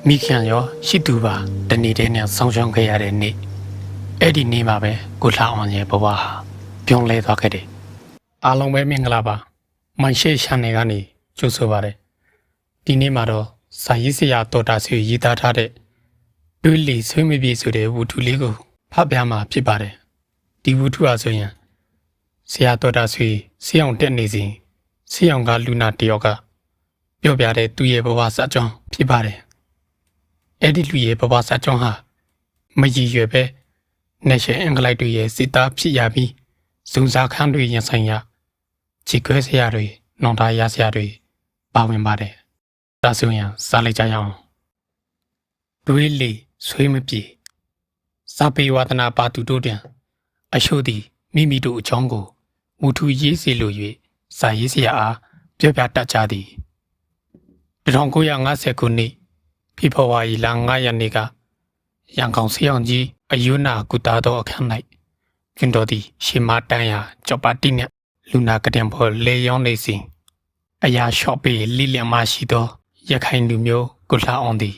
မိခင်ရောရှိသူပါတနေ့တည်းနဲ့ဆောင်းရှောင်းခဲ့ရတဲ့နေ့အဲ့ဒီနေ့မှာပဲကိုလှအောင်ရဲ့ဘဝဟာပြုံးလဲသွားခဲ့တယ်အားလုံးပဲမင်္ဂလာပါမိုင်ရှေ့ရှန်နယ်ကနေကြိုဆိုပါရစေဒီနေ့မှာတော့စာရေးဆရာတော်တာဆွေရေးသားထားတဲ့တွေးလီဆွေးမပြေဆိုတဲ့ဝတ္ထုလေးကိုဖတ်ပြမှာဖြစ်ပါတယ်ဒီဝတ္ထုဟာဆိုရင်ဆရာတော်တာဆွေဆေးအောင်တက်နေစဉ်ဆေးအောင်ကလူနာတယောက်ကပြောပြတဲ့သူ့ရဲ့ဘဝစာကြောင်းဖြစ်ပါတယ်အဲ့ဒီလူရဲ့ဘဝစာကြောင်းဟာမရည်ရွယ်ပဲနေရှင်အင်္ဂလိပ်တွေရဲ့စစ်သားဖြစ်ရပြီးဇုံစားခန်းတွေရင်ဆိုင်ရခြေခွဲဆရာတွေနောင်တရဆရာတွေပါဝင်ပါတယ်ဒါဆိုရင်စားလိုက်ကြရအောင်တွေးလေဆွေးမပြေစာပေဝါဒနာပါသူတို့တင်အရှို့သည်မိမိတို့အကြောင်းကိုဝူထူရေးစီလို၍စာရေးဆရာအားပြောပြတတ်ကြသည်1950ခုနှစ်ဖေဖော်ဝါရီလ9ရက်နေ့ကရန်ကုန်ဆေးရုံကြီးအယူနာကုတာသောအခမ်း၌ကျွန်းတော်သည်ရှေမတန်းရာကြောက်ပါတိနှင့်လူနာကတင်ပေါ်လေရောင်းနေစဉ်အရာရှော့ပေလိလျမရှိသောရခိုင်လူမျိုးကိုလှအောင်သည်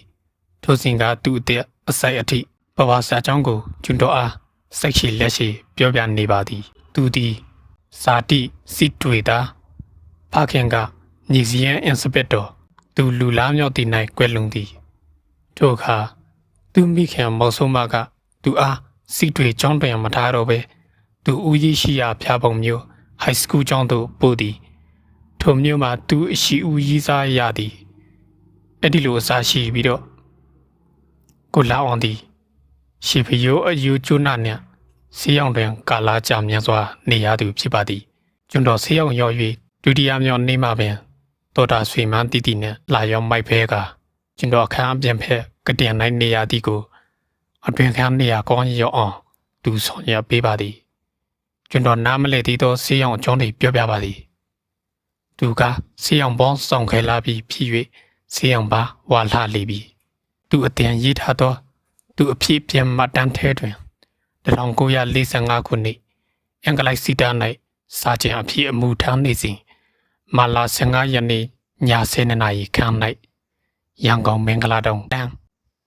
ထိုစဉ်ကသူ့အသက်အစိုက်အထိဘဝစာကြောင်းကိုကျွန်းတော်အားစိတ်ရှိလက်ရှိပြောပြနေပါသည်သူသည်စာတိစိတွေတာဖခင်ကညီစီယန်အင်စပက်တော်သူလူလားမြောက်တည်၌ကွယ်လွန်သည်ထိုအခါသူမိခင်မောင်ဆုံးမကသူအားစိတွေကျောင်းတွင်မထားတော့ပဲသူဦးကြီးရှိရာဖျားပုံမျိုး high school ကျောင်းသို့ပို့သည်ထိုမျိုးမှာသူအရှိဦးကြီးစားရသည်အဲ့ဒီလိုအစားရှိပြီးတော့ကိုလာအောင်သည်ရှေဖယိုအယူကျွနာနှင့်ဆေးရောင်တွင်ကာလာကြမြန်စွာနေရသူဖြစ်ပါသည်ကျွန်းတော်ဆေးရောင်ရောက်၍ဒုတိယမြောက်နေ့မှပင်တော်တာဆွေမန်းတီတီနှင့်လာရောက်မိုက်ဖဲကကျွန်းတော်အခန်းအပြင်ဖက်ကတင်နိုင်နေရသည်ကိုအတွင်ခန်းနေရကောင်းရောက်အောင်သူဆောင်ရပေးပါသည်ကျွန်းတော်နားမလဲသေးသောဆေးရောင်အကြောင်းတွေပြောပြပါသည်သူကဆေးရောင်ပေါင်းဆောင်ခဲလာပြီးဖြစ်၍ဆေးရောင်ပါဝါလှလေပြီသူအတင်ရေးထားသောသူအဖြစ်ပြန်မှတ်တမ်းထဲတွင်1945ခုနှစ်အင်္ဂလိပ်စီတာ၌စာကျင်အဖြစ်အမှုထမ်းနေစဉ်မလာ15ရက်နေ့ည7:00နာရီခန့်၌ရန်ကုန်မင်္ဂလာတောင်တန်း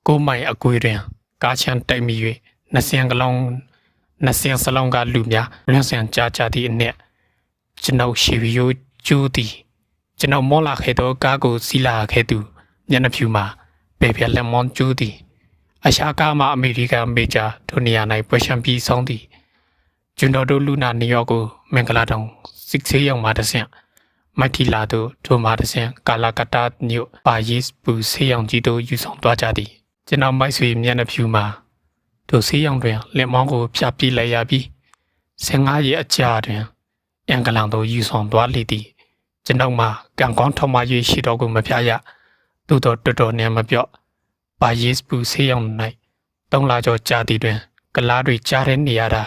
9မိုင်အကွေတွင်ကားချမ်းတိုက်မိ၍20စလုံးကလူများရန်ဆန်ကြားကြသည့်အနက်ကျွန်ုပ်ရှေဗီယိုကျိုးသည်ကျွန်ုပ်မောလာခဲ့သောကားကိုစီးလာခဲ့သူမျက်နှာဖြူမှာပေပြလက်မွန်ကျိုးသည်အရှာကားမှာအမေရိကန်မေဂျာဒိုနီယာ၌ပွဲချန်ပြီးဆုံးသည်ကျွန်တော်တို့လူနာနေရော့ကိုမင်္ဂလာတောင်စစ်ဆေးရောက်မှတဆင့်မက်ထီလာတို့ထိုမှတဆင့်ကာလာကတာမြို့ပါယစ်ပူဆေးရောင်ကြီးတို့ယူဆောင်သွားကြသည်ကျွန်တော်မိုက်ဆွေမျက်နှာဖြူမှာတို့ဆေးရောင်တွင်လက်မောင်းကိုဖြတ်ပြလိုက်ရပြီး15ရက်အကြာတွင်အင်္ဂလန်သို့ယူဆောင်သွားလေသည်ကျွန်တော်မှာကံကောင်းထောက်မ၍ရှိတော်ကိုမဖျားရသို့တော်တော်နဲ့မပြော့ပါယစ်ပူဆေးရောင်၌3လကျော်ကြာသည်တွင်ကလားတွေကြားတဲ့နေရတာ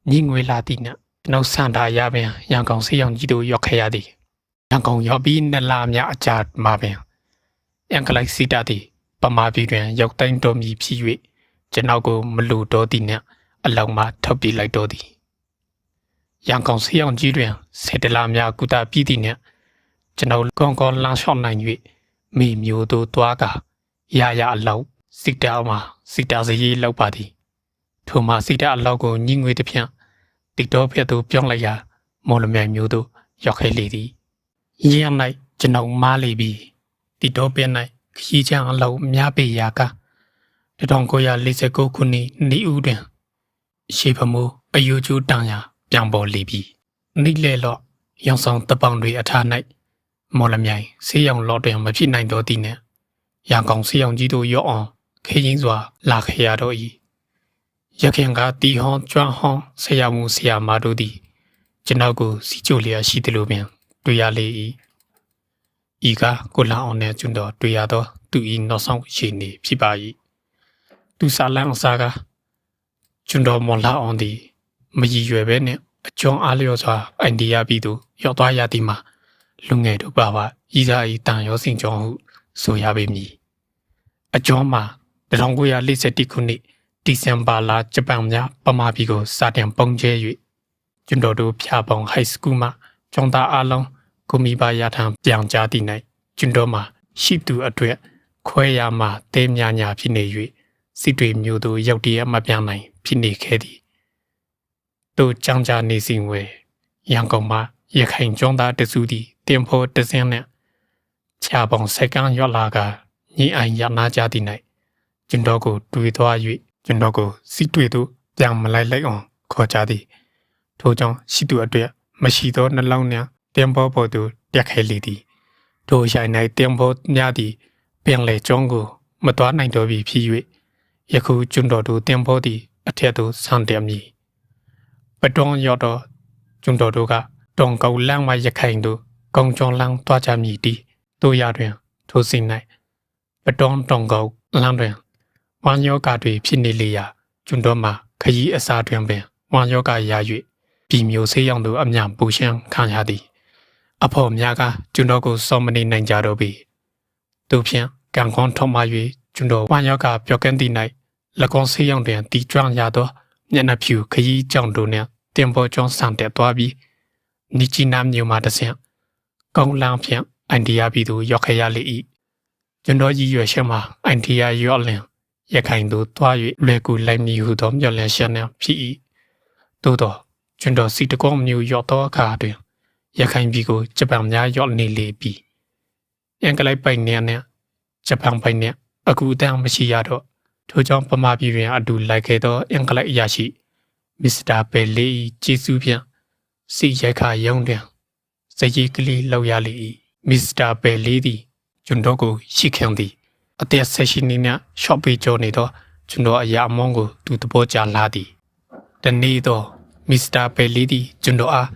ညင်ငွေလာသည်နှင့်ကျွန်တော်ဆန္ဒရပင်ရန်ကုန်ဆေးရောင်ကြီးတို့ရောက်ခဲ့ရသည်ရန်ကုန်ရောက်ပြီး2လများအကြာမှာပင်အင်္ဂလိပ်စီတာသည်ပမာပြည်တွင်ရောက်တိုင်းတော်မူဖြစ်၍ကျွန်တော်ကိုမလိုတော့သည်နှင့်အလောင်းမှထုတ်ပြလိုက်တော့သည်ရန်ကုန်ဆေးရောင်ကြီးတွင်7လများကုသပြီးသည်နှင့်ကျွန်တော်ကောင်းကောင်းလမ်းလျှောက်နိုင်၍မိမျိုးတို့တွားကရအလောက်စိတ်တောင်းမှာစိတ်တာစရေးလောက်ပါသည်ထိုမှာစိတ်တာအလောက်ကိုညှိငွေတစ်ဖြန့်တိတော်ဖက်သို့ပြောင်းလိုက်ရာမော်လမြိုင်မျိုးတို့ရောက်ခဲ့လေသည်ရင်း၌ကျွန်ုပ်မားလေပြီတိတော်ပဲ၌ခရီးချမ်းအလောက်များပေရာက1949ခုနှစ်နေဦးတွင်ရှေဖမိုးအယူကျိုးတန်ရာပြောင်းပေါ်လေပြီနိလေလော့ရောင်ဆောင်တပောင်တွေအထား၌မော်လမြိုင်ဆေးရောင်လော့တွင်မဖြစ်နိုင်တော့သည်နှင့်ရန်ကုန်ဆေးရောင်ကြီးတို့ရော့အောင်ခေရင်းစွာလာခဲ့ရတော့၏ရခင်ကတီဟောင်းကျွမ်းဟောင်းဆရာမှုဆရာမတို့သည်ကျွန်တော်ကိုစီချိုလျာရှိသလိုပင်တွေ့ရလေ၏ဤကကိုလာအောင်နဲ့ကျွန်တော်တွေ့ရသောသူ၏နောက်ဆုံးရှိနေဖြစ်ပါ၏သူစာလန်းအစားကကျွန်တော်မော်လာအောင်သည်မရည်ရွယ်ပဲနဲ့အကျောင်းအားလျော်စွာအိန္ဒိယပြည်သို့ရောက်သွားရသည်မှာလူငယ်တို့ပါဤစားဤတန်ရောစင်ကြောင်းဟုဆိုရပေမည်အကျောင်းမှာ1941ခုနှစ်ဒီဇင်ဘာလဂျပန်များပမာပြည်ကိုစတင်ပုံကျဲ၍ကျွန်တော်တို့ဖျားပေါင် high school မှာကျောင်းသားအလုံးကိုမိဘရထံပြန်ကြားသည့်၌ကျွန်တော်မှာရှိသူအတွက် ခွဲရမှတဲမြညာဖြစ်နေ၍စစ်တွေမျိုးတို့ရောက်တည်းမပြနိုင်ဖြစ်နေခဲ့သည်တို့ကြောင်ကြနေစဉ်ဝဲရန်ကုန်မှာရခိုင်ကျွန်းသားတစုသည်တင်ဖို့တစင်းနဲ့ချာပေါင်စက္ကန့်ရောက်လာကညီအိုင်ရနာကြသည်၌ကျွန်တော်ကိုတွေးသွား၍ကျွန်တော်ကိုစစ်တွေသို့ပြန်မလိုက်အောင်ခေါ်ကြသည်ထို့ကြောင့်ရှိသူအတွက်မရှိသောနှလုံးနှင့်တင်ဖို့ပေါ်သို့တက်ခဲလေသည်ထိုရိုင်၌တင်ဖို့များသည်ပြန်လေကျွန်းကိုမတော်နိုင်တော့ပြီဖြစ်၍ယခုကျွန်တော်တို့တင်ဖို့သည်အထက်သို့ဆန်တယ်မည်ပတွန်းရောက်တော့ကျွန်တော်တို့ကတောင်ကောက်လမ်းမှရခိုင်တို့ကောင်းကျွန်းလမ်းတွားကြမည်တီတို့ရတွင်ထိုစဉ်၌ပတွန်းတောင်ကောက်လမ်းတွင်ဝမ်းယောဂတွေဖြစ်နေလေရာကျွန်တော်မှခရီးအစားတွင်ပင်ဝမ်းယောဂရ၍ပြည်မျိုးဆေးရောင်တို့အမြပူရှင်းခံရသည်အဖို့များကကျွန်တော်ကိုစောမနေနိုင်ကြတော့ပြီတို့ဖြင့်ကံကောင်းထောက်မှ၍ကျွန်တော်ဝမ်းယောဂပြောကန်းသည့်၌လကောင်းဆေးရောင်တွင်တီကျွမ်းရသောမျက်နှာဖြူခရီးကြောင်တို့နှင့်တင်ပေါ်ကျွန်းဆန်တက်သွားပြီးနီချီနာမျိုးမှတဆင့်ကောင်းလန်းဖြင့်အိန္ဒိယပြည်သို့ရောက်ခဲ့ရလေ၏ကျွန်တော်ကြီးရွယ်ချက်မှာအိန္ဒိယရောက်လင်ရခိုင်သို့သွား၍လွယ်ကူလိုက်မည်ဟုသောမျှော်လင့်ချက်နှင့်ဖြစ်၏သို့သောကျွန်တော်စီတကောမျိုးရောက်သောအခါတွင်ရခိုင်ပြည်ကိုဂျပန်များရောက်နေလေပြီအင်္ဂလိပ်ပိုင်နှင့်ဂျပန်ပိုင်နှင့်အခုအတန်းမရှိရတော့ထို့ကြောင့်ပမာပြည်တွင်အတူလိုက်ခဲ့သောအင်္ဂလိပ်အရာရှိမစ္စတာဘယ်လီကျေးဇူးဖြင့်စီရိုက်ခါရုံးတွင်စကြီးကလေးလောက်ရလေ၏မစ္စတာဘယ်လီသည်ကျွန်တော်ကိုရှိခံသည်အသက်ဆက်ရှိနေနှင့်ရှော့ပေးကြောနေသောကျွန်တော်အရာအမောင်းကိုသူသဘောကျလာသည်တနေ့တော့မစ္စတာဘယ်လီသည်ကျွန်တော်အား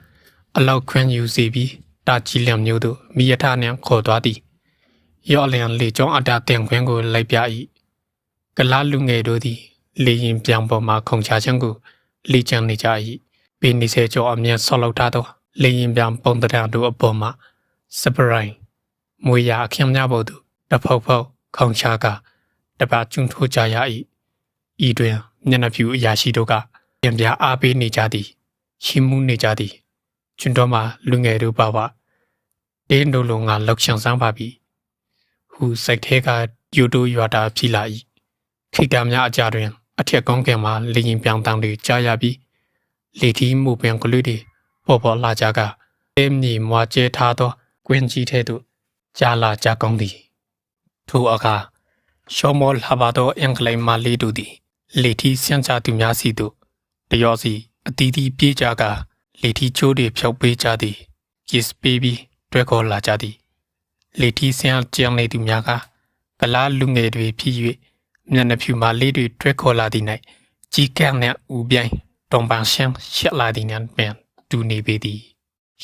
အလောက်ခွင့်ယူစေပြီးတာချီလျံမျိုးတို့မိယထနှင့်ခေါ်သွားသည်ရော့လျံလေကြောင်းအတာတင်ခွင့်ကိုလိုက်ပြ၏ကလားလူငယ်တို့သည်လေရင်ပြောင်ပေါ်မှခုန်ချခြင်းကိုလေ့ကျင့်နေကြ၏ပေနေစေကျော်အမြင်ဆောက်လောက်ထားသောလေရင်ပြောင်ပုံတံတို့အပေါ်မှစပရိုင်းမွေရအခင်းများပေါ်သို့တဖောက်ဖောက်ခုန်ချကတပါကျွန်းထိုးကြရ၏ဤတွင်မျက်နှာဖြူအရာရှိတို့ကပြန်ပြအားပေးနေကြသည်ရှိမှုနေကြသည်ကျွန်တော်မှလူငယ်တို့ပါပါတင်းတို့လုံးကလောက်ချန်ဆန်းပါပြီဟူစိတ်ထဲကယူတို့ရွာတာဖြစ်လာ၏ခိတ္တများအကြတွင်အထက်ကောင်းကင်မှာလေရင်ပြောင်တန်းတွေကြားရပြီးလေထီးမှုပင်ကလေးတွေပေါ်လာကြကတဲမြေမွာကျဲထားသောကွင်းကြီးထဲသို့ကြားလာကြကောင်းသည်ထိုအခါရှောမောလာပါသောအင်္ဂလိပ်မလေးတို့သည်လေထီးဆန့်ချသူများစီသို့တရောစီအတီးတီးပြေးကြကလေထီးချိုးတွေဖြောက်ပေးကြသည် kiss baby တွဲခေါ်လာကြသည်လေထီးဆန့်ကြံနေသူများကကလားလူငယ်တွေဖြစ်၍မျက်နှာဖြူမှလေးတွေတွဲခေါ်လာသည်၌ကြီးကန်းနှင့်ဦးပြိုင်တောင်ပန်ရှင်းရှက်လာသည်နှင့်ပင်တူနေပေသည်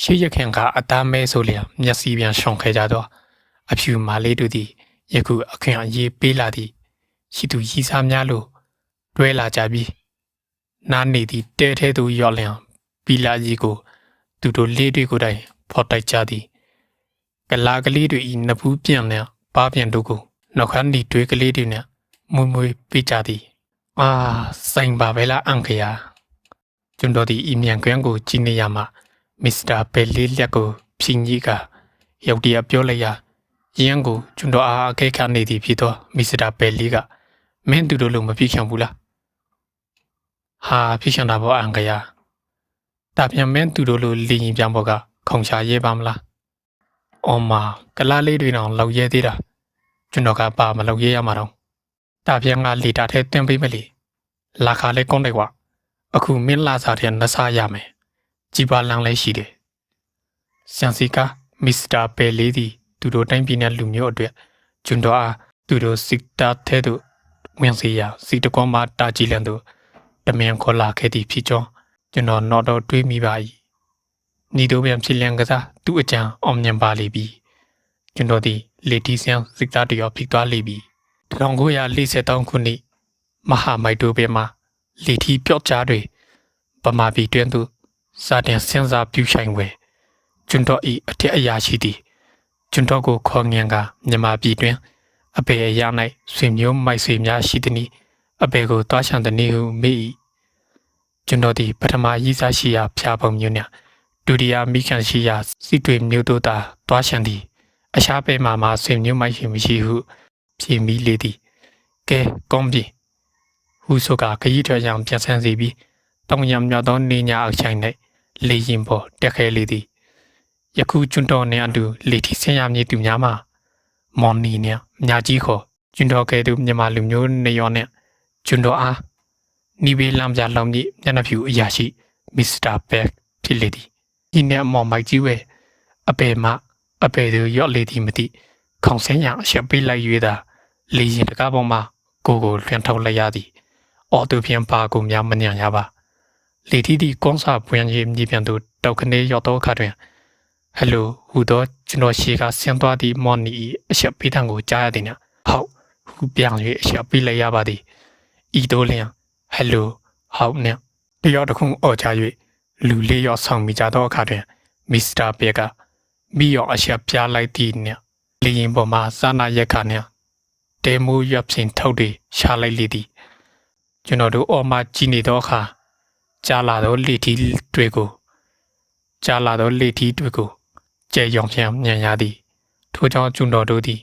ရှေ့ရခင်ကအသားမဲဆိုလျက်မျက်စိပြန်ရှောင်ခဲ့ကြသောအဖြူမှလေးတို့သည်ယခုအခင်အရေးပေးလာသည်ရှိသူရီစားများလို့တွဲလာကြပြီးနားနေသည့်တဲထဲသို့ရောက်လျံပီလာကြီးကိုသူတို့လေးတွေကိုယ်တိုင်ဖော်တိုက်ကြသည်ကလာကလေးတွေဤနဖူးပြန်နှင့်ပါပြန်တို့ကိုနှောက်ခမ်းဒီတွေကလေးတွေနှင့်မွေမွေပေးကြသည်စိုင်ပါပဲလားအန်ခရာကျွန်တော်ဒီအီမြန်ကွန်းကိုကြည့်နေရမှာမစ္စတာဘယ်လီလက်ကိုဖြင်းကြီးကရုတ်တရက်ပြောလိုက်ရရင်းကိုကျွန်တော်အားအခဲခါနေသည်ဖြစ်သောမစ္စတာဘယ်လီကမင်းသူတို့လိုမဖြစ်ချင်ဘူးလားဟာဖြစ်ချင်တာပေါ့အန်ခရာဒါပြန်မင်းသူတို့လိုလီရင်ပြန်ပေါ်ကခုံချရဲပါမလားအော်မာကလားလေးတွေတော့လောက်ရဲသေးတာကျွန်တော်ကပါမလောက်ရဲရမှာတော့ဒါပြန်ကလီတာထဲတွင်းပေးမလေလာခါလေးကုန်းတယ်ကွာအခုမင်းလာစားတဲ့နှစားရမယ်ကြီးပါလန်းလေးရှိတယ်ဆန်စီကမစ္စတာဘယ်လီသည်သူတို့တိုင်းပြည်နဲ့လူမျိုးအတွက်ကျွန်တော်အားသူတို့စစ်တာထဲသို့ဝင်စီရစီတကွန်မှာတာကြီးလန်သို့တမန်ခေါ်လာခဲ့သည်ဖြစ်ကြောင်းကျွန်တော်တော့တွေးမိပါ၏ညီတို့ပြန်ဖြစ်လန်ကစားသူ့အကြံအောင်မြင်ပါလိမ့်ပြီကျွန်တော်သည်လေတီဆန်စစ်တာတရောဖြစ်သွားလိမ့်ပြီ1943ခုနှစ်မဟာမိုက်တိုပဲမှာလေထီပြော့ကြားတွေပမာပြည်တွင်သို့စာတင်စင်စားပြုဆိုင်ဝဲကျွန်တော်ဤအထက်အရာရှိသည်ကျွန်တော်ကိုခေါ်ငင်ကမြန်မာပြည်တွင်အပေအရာ၌ဆွေမျိုးမိုက်ဆွေများရှိသည်အပေကိုတွားချန်သည်ဟုမေးကျွန်တော်သည်ပထမရေးစားရှိရာဖျားပုံမျိုးနှင့်ဒုတိယမိခင်ရှိရာစီတွေမျိုးတို့သာတွားချန်သည်အရှားပဲမှာဆွေမျိုးမိုက်ရှိမရှိဟု ဖြေမိလေသည်ကဲကောင်းပြီဟူဆိုကခရီးထွက်ရန်ပြန်ဆန်းစီပြီးတောင်ရမြောက်သောနေညာအချိုင်၌လေရင်ပေါ်တက်ခဲလေသည်ယခုကျွန်းတော်နှင့်အတူလေထီဆင်းရမည်သူများမှာမော်နီနှင့်မြာကြီးခေါ်ကျွန်းတော်ကဲ့သို့မြန်မာလူမျိုးနေရောနှင့်ကျွန်းတော်အားနီဘေးလမ်းပြလောင်မည်မျက်နှာဖြူအရာရှိမစ္စတာဘက်ဖြစ်လေသည်ဒီနှင့်မော်မိုက်ကြီးဝဲအပေမှအပေသူရော့လေသည်မသိခေါင်ဆင်းရန်အချက်ပေးလိုက်၍သာလေရင်တကားပေါ်မှာကိုလွှင့်ထုတ်လိုက်ရသည်အော်သူဖြင့်ပါကိုများမညံ့ရပါလေထီသည့်ကွန်ဆာပွင့်ရေးမြေပြန်သို့တောက်ခနေရောက်သောအခါတွင်ဟယ်လိုဟူသောကျွန်တော်ရှေကဆင်းသွားသည့်မော်နီအချက်ပေးတံကိုကြားရသည်နှင့်ဟုတ်ဟူပြောင်၍အချက်ပေးလိုက်ရပါသည်ဤသို့လျှင်ဟယ်လိုဟုတ်နှင့်တယောက်တစ်ခုအော်ချ၍လူလေးယောက်ဆောင်မိကြသောအခါတွင်မစ္စတာဘက်ကမိယောအချက်ပြလိုက်သည်နှင့်လေရင်ပေါ်မှာစာနာရက်ခါနှင့်တဲမိုးရွက်ဖြင့်ထုတ်တွေရှာလိုက်လေသည်ကျွန်တော်တို့အော်မှကြည်နေသောအခါကြားလာသောလေထီတွေကိုကျဲရောင်ပြန်ညံရသည်ထို့ကြောင့်ကျွန်တော်တို့သည်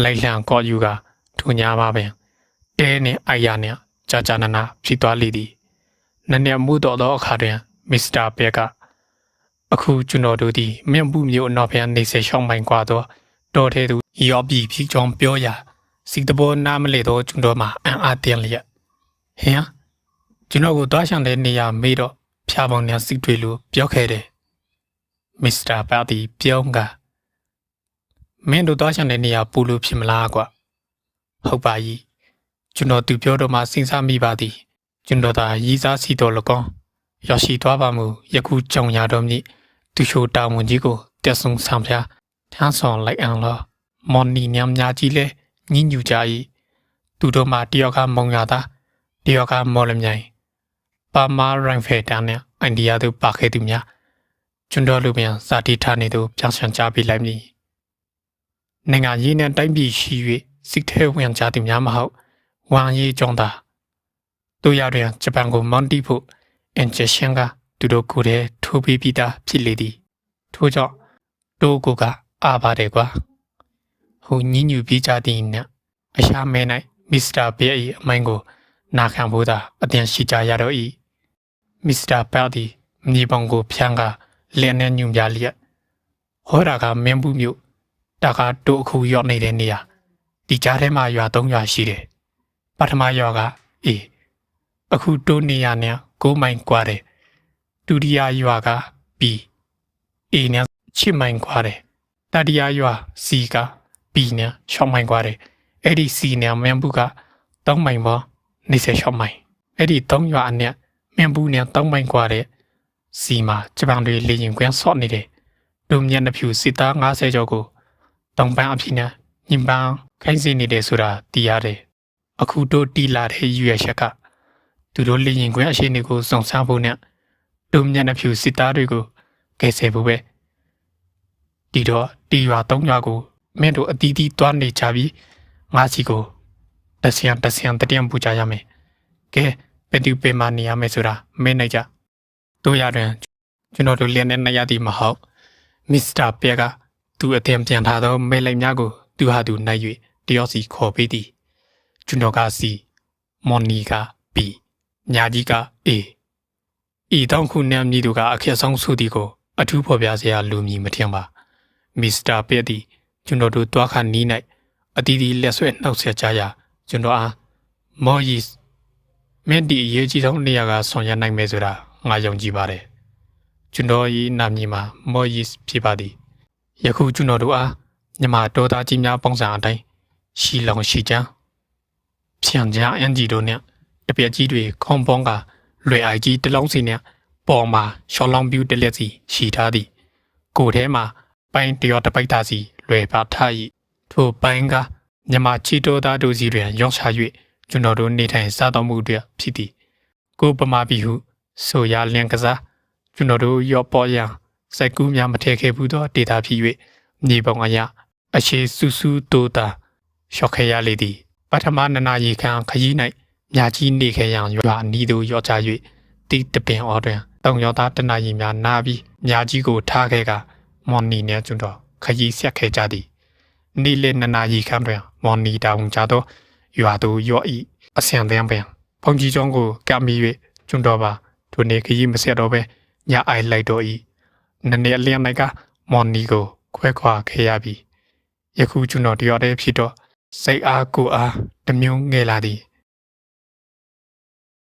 လိုက်လံကော့ယူကထိုညာပါပင်တဲနှင့်အိုင်ယာနှင့်ကြာနာဖြစ်သွားလေသည်နည်းနည်းမှုတော်သောအခါတွင်မစ္စတာဘက်ကအခုကျွန်တော်တို့သည်မြင့်မှုမျိုးအနောက်ပြန်နေစေရှောင်းမိုင်กว่าသောတော်ထဲသို့ရောက်ပြီးဖြစ်ကြောင်းပြောရာစီတဘောနားမလဲသောကျွန်တော်မှာအံ့အားသင့်လျက်ဟင်ကျွန်တော်ကိုသွားဆောင်တဲ့နေရာမေးတော့ဖျားပေါင်းများစိတ်တွေလိုပြောခဲ့တယ်မစ္စတာပါတီပြောင်းကမင်းတို့သွားဆောင်တဲ့နေရာပူလို့ဖြစ်မလားကွာဟုတ်ပါကြီးကျွန်တော်သူပြောတော့မှစဉ်းစားမိပါသည်ကျွန်တော်သာရီးစားစီတော်လကောင်းရောက်ရှိသွားပါမူယခုကြောင်ရတော်မည်သူချိုတာဝန်ကြီးကိုတက်ဆုံဆောင်ဖျားထမ်းဆောင်လိုက်အောင်လောမော်နီညံများကြီးလဲညှဉ်းညူကြ၏သူတို့မှတယောက်ကမုံရတာတယောက်ကမော်လမြိုင်ပါမာရိုင်ဖယ်တန်နဲ့အိန္ဒိယတို့ပါခဲ့သူများကျွန်တော်လူပြန်စာတီထားနေသူပြောင်းဆန်ကြပေးလိုက်မည်နိုင်ငံရေးနဲ့တိုင်းပြည်ရှိ၍စစ်ထဲဝင်ကြသူများမဟုတ်ဝမ်ရေးကြောင့်သာတို့ရတဲ့ဂျပန်ကိုမွန်တီဖို့အင်ဂျက်ရှင်ကသူတို့ကိုယ်တည်းထိုးပေးပြီးသားဖြစ်လေသည်ထို့ကြောင့်တို့ကိုကအားပါတယ်ကွာဟိုညှဉ်းညူပြီးကြသည်နဲ့အရှာမဲ၌မစ္စတာဘဲ၏အမိုင်းကိုနာခံဖို့သာအတင်ရှိကြရတော့၏မစ္စတာဘဲသည်မြေပုံကိုဖြန်းကလက်နဲ့ညွန်ပြလျက်ဟောတာကမင်းဘူးမျိုးတာကတို့အခုရောက်နေတဲ့နေရာဒီကြားထဲမှာရွာ3ရွာရှိတယ်ပထမရွာကအေးအခုတို့နေရာနဲ့9မိုင်กว่าတယ်ဒုတိယရွာက B အေးနဲ့10မိုင်กว่าတယ်တတိယရွာ C က B နဲ့6မိုင်กว่าတယ်အဲ့ဒီ C နဲ့မင်းဘူးက3မိုင်ပေါ်26မိုင်အဲ့ဒီ3ရွာအနက်မင်းဘူးနဲ့3မိုင်กว่าတဲ့စီမှာဂျပန်တွေလေရင်ကွင်းဆော့နေတယ်ဒုံမျက်နှာဖြူစစ်သား90ကျော်ကိုတောင်ပန်းအဖြစ်နဲ့ညင်ပန်းခိုင်းစီနေတယ်ဆိုတာသိရတယ်အခုတို့တီလာတဲ့ရွေချက်ကသူတို့လေရင်ကွင်းအရှိန်တွေကိုစုံစမ်းဖို့နဲ့ဒုံမျက်နှာဖြူစစ်သားတွေကိုကယ်ဆယ်ဖို့ပဲဒီတော့တီရွာ3ရွာကိုမင်းတို့အတီးတီးသွားနေကြပြီးငါစီကိုတဆန်တတိယပူကြရမယ်ကဲဘယ်သူပေမနေရမယ်ဆိုတာမင်းနိုင်ကြတို့ရတဲ့ကျွန်တော်တို့လျက်နဲ့နေရသည်မဟုတ်မစ္စတာဘက်ကသူအထင်ပြန်ထားသောမဲလိုက်များကိုသူဟာသူနိုင်၍တယောက်စီခေါ်ပေးသည်ကျွန်တော်ကစီမော်နီကဘီညာကြီးကအေဤတောင်ခုနံမြည်သူကအခက်ဆုံးစုသည်ကိုအထူးဖော်ပြစရာလူမည်မထင်ပါမစ္စတာဘက်သည်ကျွန်တော်တို့တွားခါနီး၌အတီးတီးလက်ဆွဲနှောက်ဆက်ကြရာကျွန်တော်အားမော်ယစ်မင်းဒီအရေးကြီးဆုံးနေရာကဆောင်ရွက်နိုင်မယ်ဆိုတာငါယုံကြည်ပါတယ်ကျွန်တော်၏နာမည်မှာမော်ယစ်ဖြစ်ပါသည်ယခုကျွန်တော်တို့အားညမတော်သားကြီးများပုံစံအတိုင်းရှီလောင်ရှိချမ်းဖြန့်ကြအန်ဂျီတို့နဲ့တပြက်ကြီးတွေခေါင်းပေါင်းကလွယ်အိုက်ကြီးတလုံးစီနဲ့ပေါ်မှာရှော်လောင်ပြူတလက်စီရှိထားသည်ကိုယ်ထဲမှာပိုင်းတရောတပိုက်သားစီလွယ်ပါထား၏ထိုပိုင်းကညမချီတော်သားတို့စီတွင်ရောက်ချ၍ကျွန်တော်တို့နေထိုင်စားတော်မူအတွက်ဖြစ်သည်ကိုပမာပြီဟုဆိုရလျင်ကစားကျွန်တော်တို့ရော့ပေါ်ရန်စိုက်ကူးများမထည့်ခဲ့ဘူးသောဒေတာဖြစ်၍မြေပုံအရာအခြေစူးစူးတိုးတာရှော့ခဲရလေသည်ပထမနနာရီခန့်ခရီး၌မြာကြီးနေခဲ့ရန်ရွာအနီးသို့ရော့ချ၍တိတပင်အော်တွင်တောင်ရောက်သားတနာရီများနာပြီးမြာကြီးကိုထားခဲ့ကမော်နီနှင့်ကျွန်တော်ခရီးဆက်ခဲ့ကြသည် နေ့လ2 နာရီခန့်တွင်မော်နီတောင်ကြသောရွာသူရွာဤအဆန်တန်းပင်ဖုန်ကြီးကျောင်းကိုကပ်မိ၍ကျွန်းတော်ပါထိုနေ့ခရီးမဆက်တော့ပဲညအိုင်လိုက်တော့ဤနနေ့အလျံ၌ကမော်နီကိုခွဲခွာခဲ့ရပြီယခုကျွန်းတော်တရတဲ့ဖြစ်တော့စိတ်အားကိုယ်အားတမျိုးငယ်လာသည်